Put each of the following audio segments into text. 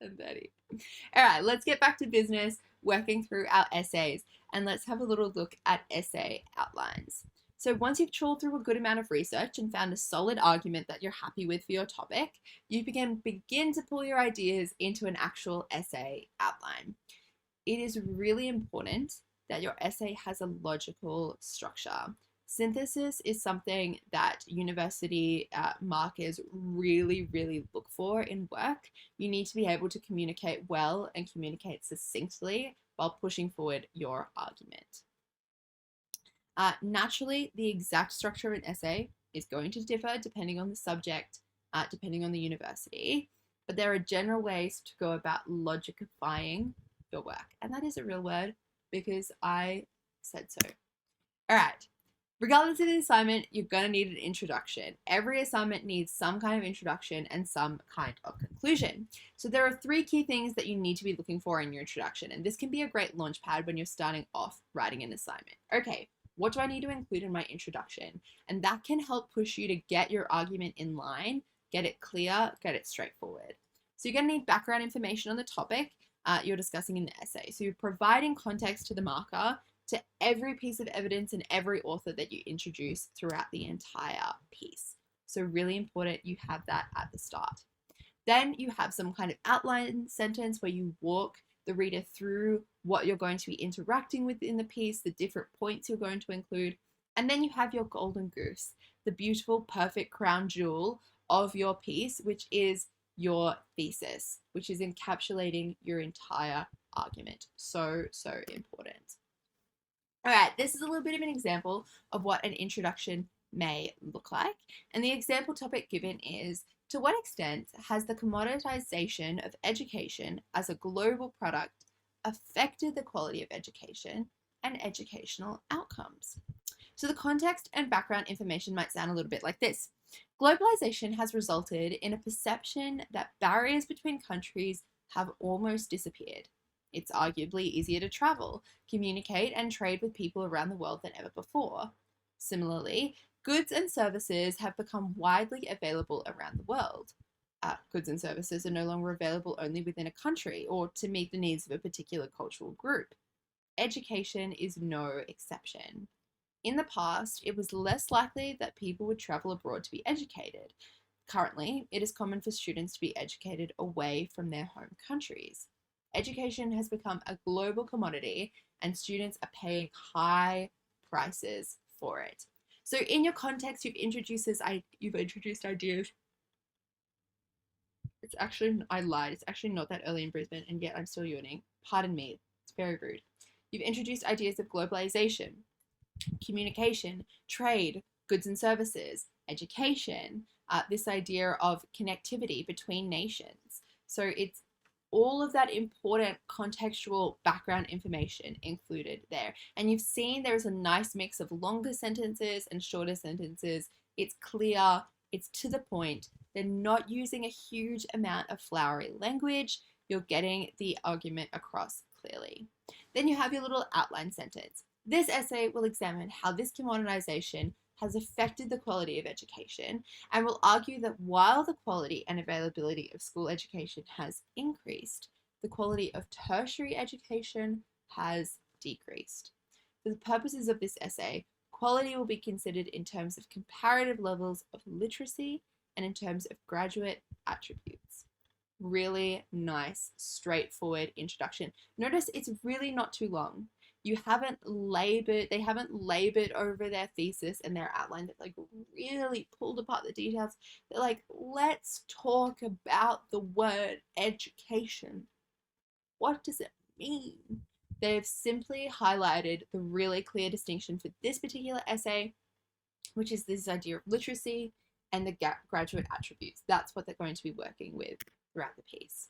10:30. All right, let's get back to business, working through our essays, and let's have a little look at essay outlines. So once you've trawled through a good amount of research and found a solid argument that you're happy with for your topic, you begin to pull your ideas into an actual essay outline. It is really important that your essay has a logical structure. Synthesis is something that university markers really look for in work. You need to be able to communicate well and communicate succinctly while pushing forward your argument. Naturally, the exact structure of an essay is going to differ depending on the subject, depending on the university, but there are general ways to go about logicifying your work. And that is a real word because I said so. All right. Regardless of the assignment, you're going to need an introduction. Every assignment needs some kind of introduction and some kind of conclusion. So there are 3 key things that you need to be looking for in your introduction, and this can be a great launch pad when you're starting off writing an assignment. Okay, what do I need to include in my introduction? And that can help push you to get your argument in line, get it clear, get it straightforward. So you're going to need background information on the topic you're discussing in the essay. So you're providing context to the marker to every piece of evidence and every author that you introduce throughout the entire piece. So really important you have that at the start. Then you have some kind of outline sentence where you walk the reader through what you're going to be interacting with in the piece, the different points you're going to include. And then you have your golden goose, the beautiful, perfect crown jewel of your piece, which is your thesis, which is encapsulating your entire argument. So important. All right, this is a little bit of an example of what an introduction may look like. And the example topic given is, to what extent has the commoditization of education as a global product affected the quality of education and educational outcomes? So the context and background information might sound a little bit like this. Globalization has resulted in a perception that barriers between countries have almost disappeared. It's arguably easier to travel, communicate, and trade with people around the world than ever before. Similarly, goods and services have become widely available around the world. Goods and services are no longer available only within a country or to meet the needs of a particular cultural group. Education is no exception. In the past, it was less likely that people would travel abroad to be educated. Currently, it is common for students to be educated away from their home countries. Education has become a global commodity, and students are paying high prices for it. So in your context, you've introduced ideas. I lied. It's actually not that early in Brisbane, and yet I'm still yawning. Pardon me. It's very rude. You've introduced ideas of globalization, communication, trade, goods and services, education, this idea of connectivity between nations. So it's all of that important contextual background information included there. And you've seen there's a nice mix of longer sentences and shorter sentences. It's clear, it's to the point. They're not using a huge amount of flowery language. You're getting the argument across clearly. Then you have your little outline sentence. This essay will examine how this commoditization has affected the quality of education and will argue that while the quality and availability of school education has increased, the quality of tertiary education has decreased. For the purposes of this essay, quality will be considered in terms of comparative levels of literacy and in terms of graduate attributes. Really nice, straightforward introduction. Notice it's really not too long. They haven't labored over their thesis and their outline. They've like really pulled apart the details. They're like, let's talk about the word education. What does it mean? They've simply highlighted the really clear distinction for this particular essay, which is this idea of literacy and the graduate attributes. That's what they're going to be working with throughout the piece.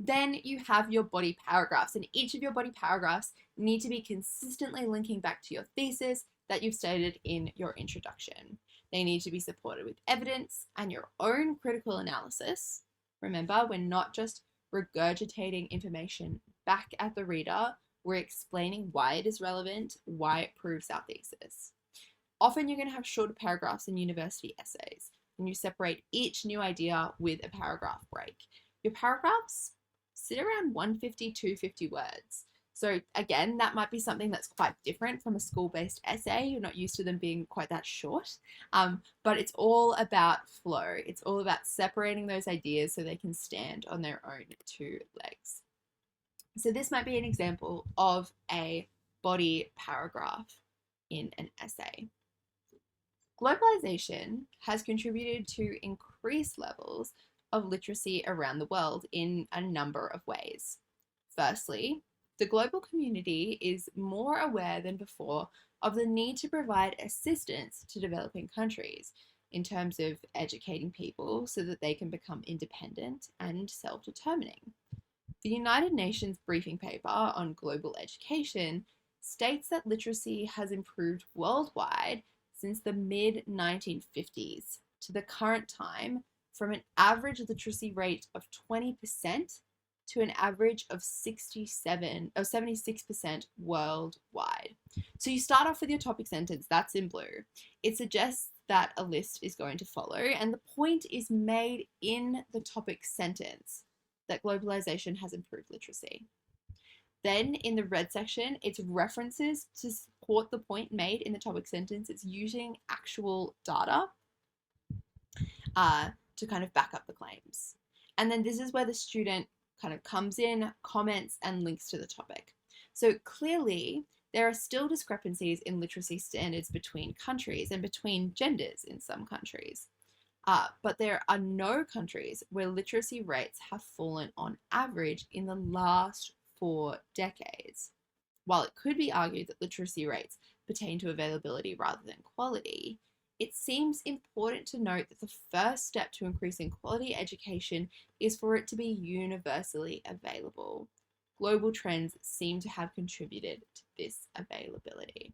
Then you have your body paragraphs, and each of your body paragraphs need to be consistently linking back to your thesis that you've stated in your introduction. They need to be supported with evidence and your own critical analysis. Remember, we're not just regurgitating information back at the reader, we're explaining why it is relevant, why it proves our thesis. Often you're going to have shorter paragraphs in university essays, and you separate each new idea with a paragraph break. Your paragraphs sit around 150, 250 words. So again, that might be something that's quite different from a school-based essay. You're not used to them being quite that short, but it's all about flow. It's all about separating those ideas so they can stand on their own two legs. So this might be an example of a body paragraph in an essay. Globalization has contributed to increased levels of literacy around the world in a number of ways. Firstly, the global community is more aware than before of the need to provide assistance to developing countries in terms of educating people so that they can become independent and self-determining. The United Nations briefing paper on global education states that literacy has improved worldwide since the mid-1950s to the current time, from an average literacy rate of 20% to an average of 76% worldwide. So you start off with your topic sentence, that's in blue. It suggests that a list is going to follow, and the point is made in the topic sentence that globalization has improved literacy. Then in the red section, it's references to support the point made in the topic sentence. It's using actual data to kind of back up the claims. And then this is where the student kind of comes in, comments, and links to the topic. So clearly, there are still discrepancies in literacy standards between countries and between genders in some countries. But there are no countries where literacy rates have fallen on average in the last 4 decades. While it could be argued that literacy rates pertain to availability rather than quality, it seems important to note that the first step to increasing quality education is for it to be universally available. Global trends seem to have contributed to this availability.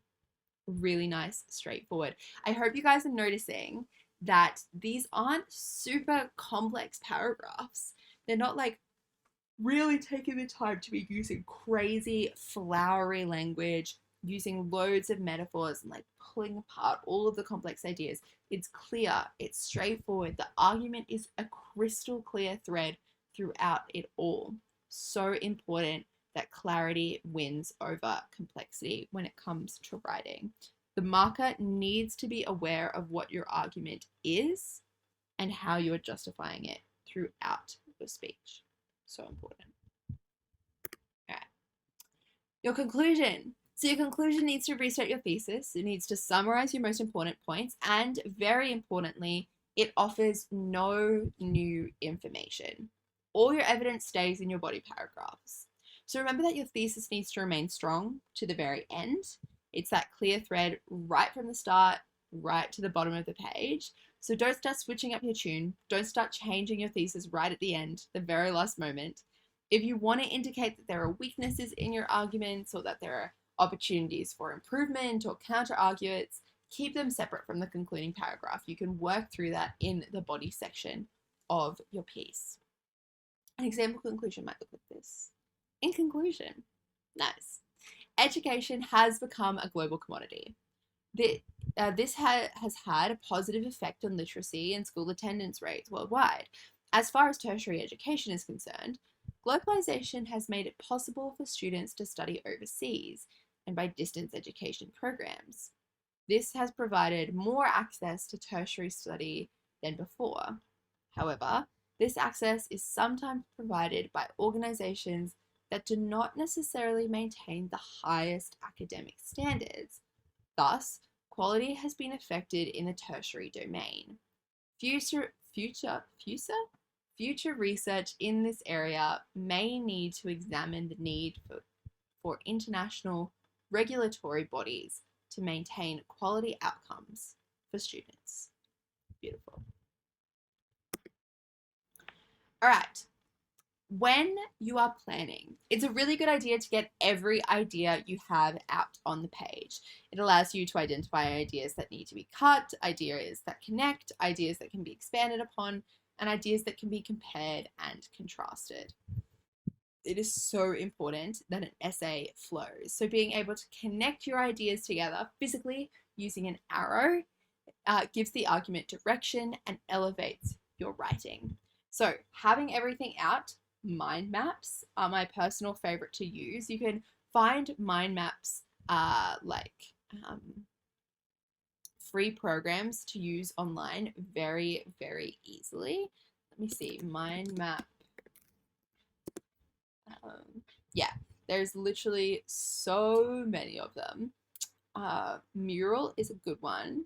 Really nice, straightforward. I hope you guys are noticing that these aren't super complex paragraphs. They're not like really taking the time to be using crazy flowery language, using loads of metaphors and like pulling apart all of the complex ideas. It's clear, it's straightforward. The argument is a crystal clear thread throughout it all. So important that clarity wins over complexity when it comes to writing. The marker needs to be aware of what your argument is and how you're justifying it throughout your speech. So important. All right. Your conclusion. So your conclusion needs to restate your thesis. It needs to summarize your most important points. And very importantly, it offers no new information. All your evidence stays in your body paragraphs. So remember that your thesis needs to remain strong to the very end. It's that clear thread right from the start, right to the bottom of the page. So don't start switching up your tune. Don't start changing your thesis right at the end, the very last moment. If you want to indicate that there are weaknesses in your arguments or that there are opportunities for improvement or counter-arguments, keep them separate from the concluding paragraph. You can work through that in the body section of your piece. An example conclusion might look like this. In conclusion, nice. Education has become a global commodity. This has had a positive effect on literacy and school attendance rates worldwide. As far as tertiary education is concerned, globalization has made it possible for students to study overseas and by distance education programs. This has provided more access to tertiary study than before. However, this access is sometimes provided by organizations that do not necessarily maintain the highest academic standards. Thus, quality has been affected in the tertiary domain. Future research in this area may need to examine the need for international regulatory bodies to maintain quality outcomes for students. Beautiful. All right. When you are planning, it's a really good idea to get every idea you have out on the page. It allows you to identify ideas that need to be cut, ideas that connect, ideas that can be expanded upon, and ideas that can be compared and contrasted. It is so important that an essay flows. So being able to connect your ideas together physically using an arrow gives the argument direction and elevates your writing. So having everything out mind maps are my personal favorite to use. You can find mind maps like free programs to use online very, very easily. Let me see, mind map. Yeah, there's literally so many of them. Mural is a good one.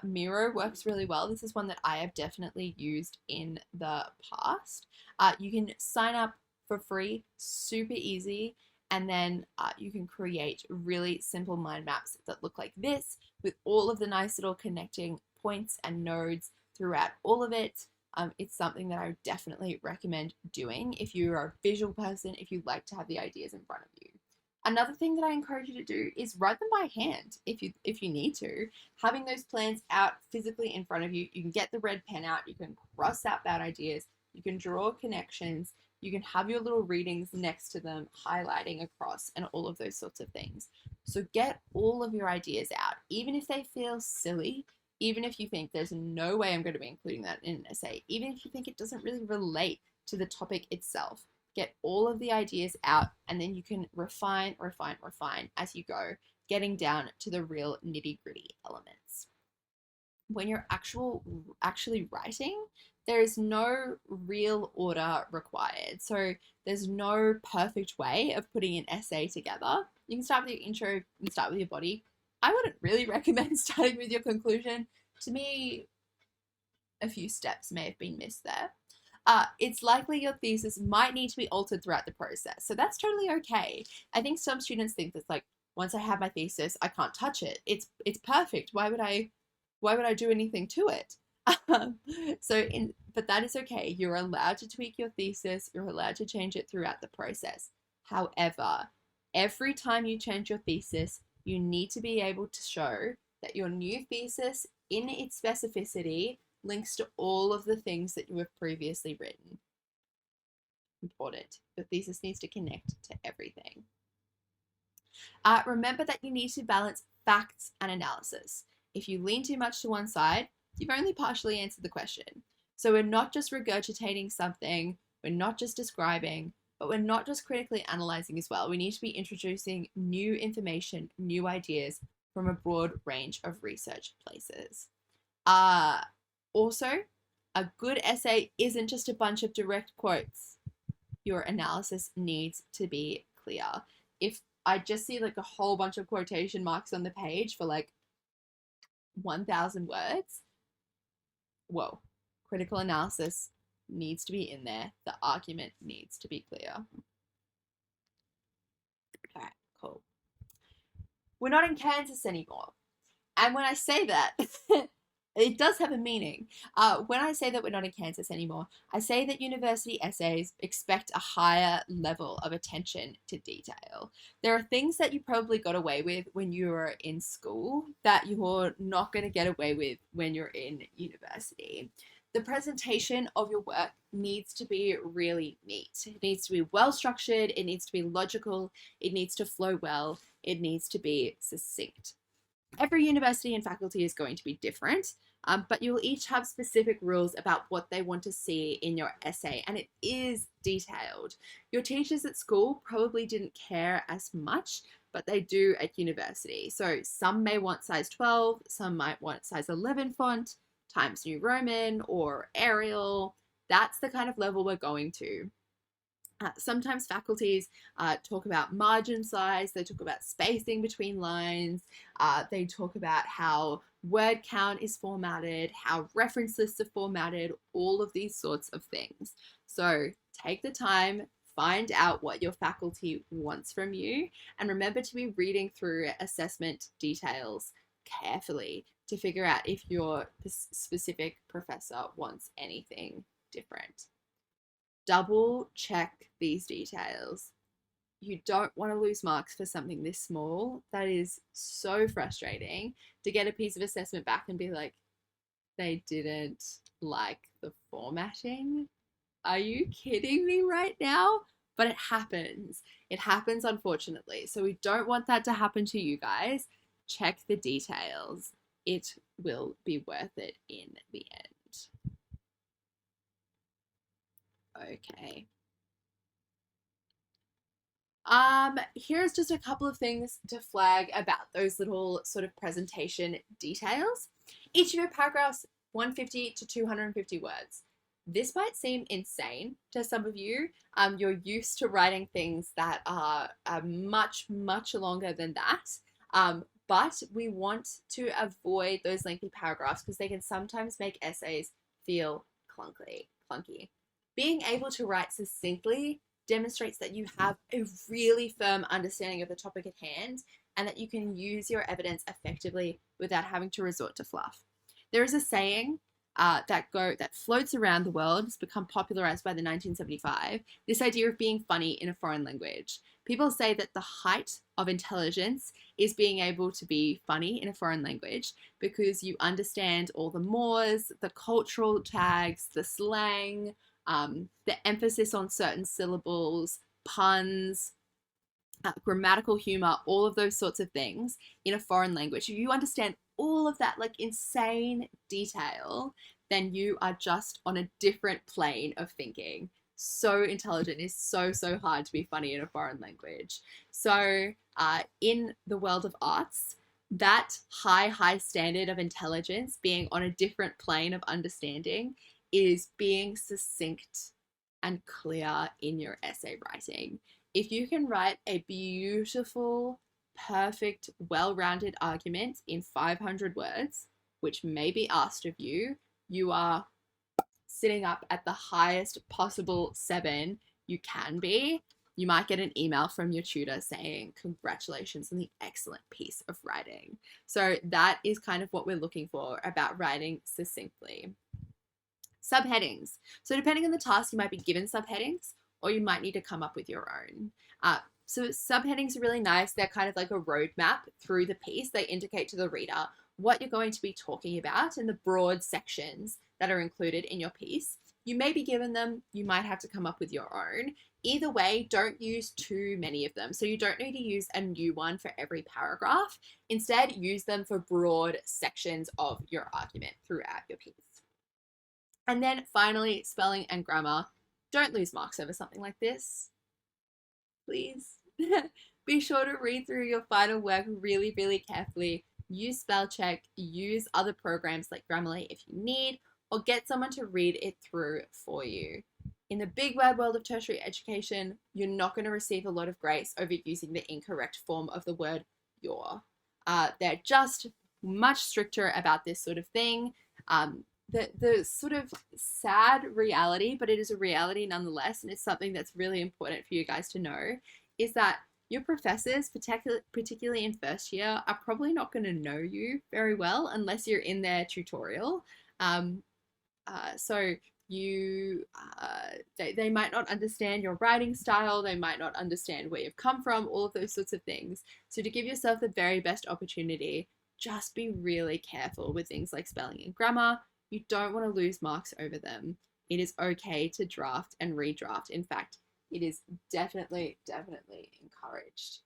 Miro works really well. This is one that I have definitely used in the past. You can sign up for free, super easy, and then you can create really simple mind maps that look like this with all of the nice little connecting points and nodes throughout all of it. It's something that I would definitely recommend doing if you are a visual person, if you like to have the ideas in front of you. Another thing that I encourage you to do is write them by hand if you need to. Having those plans out physically in front of you, you can get the red pen out, you can cross out bad ideas, you can draw connections, you can have your little readings next to them, highlighting across, and all of those sorts of things. So get all of your ideas out, even if they feel silly, even if you think there's no way I'm going to be including that in an essay, even if you think it doesn't really relate to the topic itself. Get all of the ideas out, and then you can refine as you go, getting down to the real nitty-gritty elements. When you're actually writing, there is no real order required. So there's no perfect way of putting an essay together. You can start with your intro, you can start with your body. I wouldn't really recommend starting with your conclusion. To me, a few steps may have been missed there. It's likely your thesis might need to be altered throughout the process. So that's totally okay. I think some students think that's like, once I have my thesis, I can't touch it. It's perfect. Why would I do anything to it? But that is okay. You're allowed to tweak your thesis. You're allowed to change it throughout the process. However, every time you change your thesis, you need to be able to show that your new thesis, in its specificity, links to all of the things that you have previously written. Important. Your thesis needs to connect to everything. Remember that you need to balance facts and analysis. If you lean too much to one side, you've only partially answered the question. So we're not just regurgitating something, we're not just describing, but we're not just critically analyzing as well. We need to be introducing new information, new ideas from a broad range of research places. Also, a good essay isn't just a bunch of direct quotes. Your analysis needs to be clear. If I just see like a whole bunch of quotation marks on the page for like 1,000 words, whoa, critical analysis needs to be in there. The argument needs to be clear. All right, cool. We're not in Kansas anymore. And when I say that, it does have a meaning. When I say that we're not in Kansas anymore, I say that university essays expect a higher level of attention to detail. There are things that you probably got away with when you were in school that you're not going to get away with when you're in university. The presentation of your work needs to be really neat. It needs to be well structured, it needs to be logical, it needs to flow well, it needs to be succinct. Every university and faculty is going to be different, but you'll each have specific rules about what they want to see in your essay, and it is detailed. Your teachers at school probably didn't care as much, but they do at university. So some may want size 12, some might want size 11 font, Times New Roman, or Arial. That's the kind of level we're going to. Sometimes faculties talk about margin size, they talk about spacing between lines, they talk about how word count is formatted, how reference lists are formatted, all of these sorts of things. So take the time, find out what your faculty wants from you, and remember to be reading through assessment details carefully to figure out if your specific professor wants anything different. Double check these details. You don't want to lose marks for something this small. That is so frustrating to get a piece of assessment back and be like, they didn't like the formatting. Are you kidding me right now? But it happens. It happens, unfortunately. So we don't want that to happen to you guys. Check the details. It will be worth it in the end. Okay. Here's just a couple of things to flag about those little sort of presentation details. Each of your paragraphs, 150 to 250 words. This might seem insane to some of you. You're used to writing things that are much, much longer than that. But we want to avoid those lengthy paragraphs because they can sometimes make essays feel clunky. Being able to write succinctly demonstrates that you have a really firm understanding of the topic at hand and that you can use your evidence effectively without having to resort to fluff. There is a saying that floats around the world. It's become popularized by the 1975. This idea of being funny in a foreign language. People say that the height of intelligence is being able to be funny in a foreign language because you understand all the mores, the cultural tags, the slang, the emphasis on certain syllables, puns, grammatical humor, all of those sorts of things in a foreign language. If you understand all of that like insane detail, then you are just on a different plane of thinking. So intelligent. It's so hard to be funny in a foreign language. So in the world of arts, that high standard of intelligence being on a different plane of understanding is being succinct and clear in your essay writing. If you can write a beautiful, perfect, well-rounded argument in 500 words, which may be asked of you, you are sitting up at the highest possible 7 you can be. You might get an email from your tutor saying, congratulations on the excellent piece of writing. So that is kind of what we're looking for about writing succinctly. Subheadings. So depending on the task, you might be given subheadings or you might need to come up with your own. So subheadings are really nice. They're kind of like a roadmap through the piece. They indicate to the reader what you're going to be talking about and the broad sections that are included in your piece. You may be given them, you might have to come up with your own. Either way, don't use too many of them. So you don't need to use a new one for every paragraph. Instead, use them for broad sections of your argument throughout your piece. And then finally, spelling and grammar. Don't lose marks over something like this. Please. Be sure to read through your final work really, really carefully. Use spell check, use other programs like Grammarly if you need, or get someone to read it through for you. In the big wide world of tertiary education, you're not going to receive a lot of grace over using the incorrect form of the word your. They're just much stricter about this sort of thing. The sort of sad reality, but it is a reality nonetheless, and it's something that's really important for you guys to know, is that your professors, particularly in first year, are probably not going to know you very well unless you're in their tutorial. So they might not understand your writing style, they might not understand where you've come from, all of those sorts of things. So to give yourself the very best opportunity, just be really careful with things like spelling and grammar. You don't want to lose marks over them. It is okay to draft and redraft. In fact, it is definitely encouraged.